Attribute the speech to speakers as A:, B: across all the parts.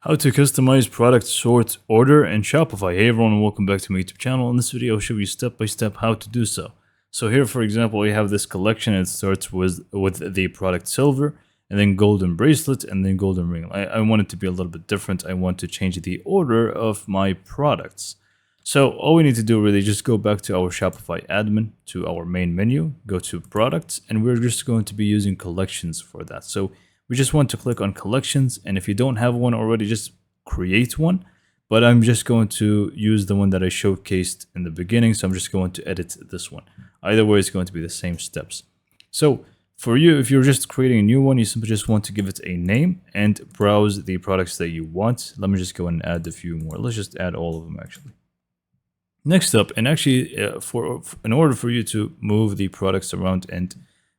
A: How to customize product sort order in Shopify. Hey everyone, and welcome back to my YouTube channel. In this video, I'll show you step by step how to do so. So here, for example, we have this collection. It starts with the product silver, and then golden bracelet, and then golden ring. I want it to be a little bit different. I want to change the order of my products. So all we need to do really just go back to our Shopify admin, to our main menu, go to products, and we're just going to be using collections for that. So we just want to click on collections, and if you don't have one already, just create one. But I'm just going to use the one that I showcased in the beginning, so I'm just going to edit this one. Either way, it's going to be the same steps. So for you, if you're just creating a new one, you simply just want to give it a name and browse the products that you want. Let me just go and add a few more. Let's just add all of them actually. Next up, and actually in order for you to move the products around and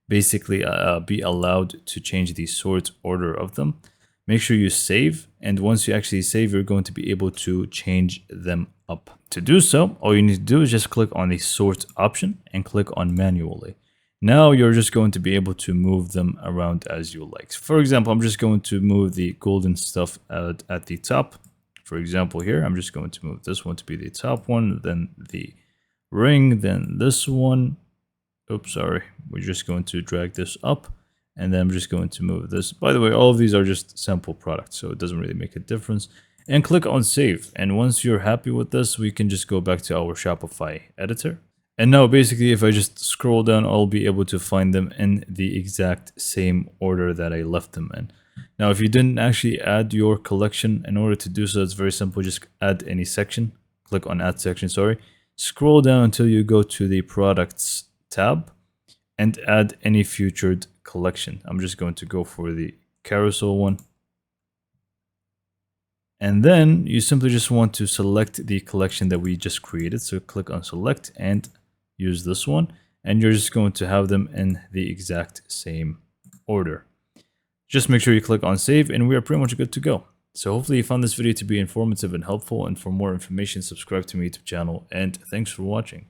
A: basically be allowed to change the sort order of them, make sure you save. And once you actually save, you're going to be able to change them up. To do so, all you need to do is just click on the sort option and click on manually. Now you're just going to be able to move them around as you like. For example, I'm just going to move the golden stuff at the top. For example, here, I'm just going to move this one to be the top one, then the ring, then this one. Oops, sorry. We're just going to drag this up, and then I'm just going to move this. By the way, all of these are just sample products, so it doesn't really make a difference. And click on save. And once you're happy with this, we can just go back to our Shopify editor. And now basically, if I just scroll down, I'll be able to find them in the exact same order that I left them in. Now, if you didn't actually add your collection, in order to do so, it's very simple. Just add any section. Click on add section, sorry. Scroll down until you go to the products tab and add any featured collection. I'm just going to go for the carousel one. And then you simply just want to select the collection that we just created. So click on select and use this one. And you're just going to have them in the exact same order. Just make sure you click on save, and we are pretty much good to go. So hopefully you found this video to be informative and helpful. And for more information, subscribe to my YouTube channel. And thanks for watching.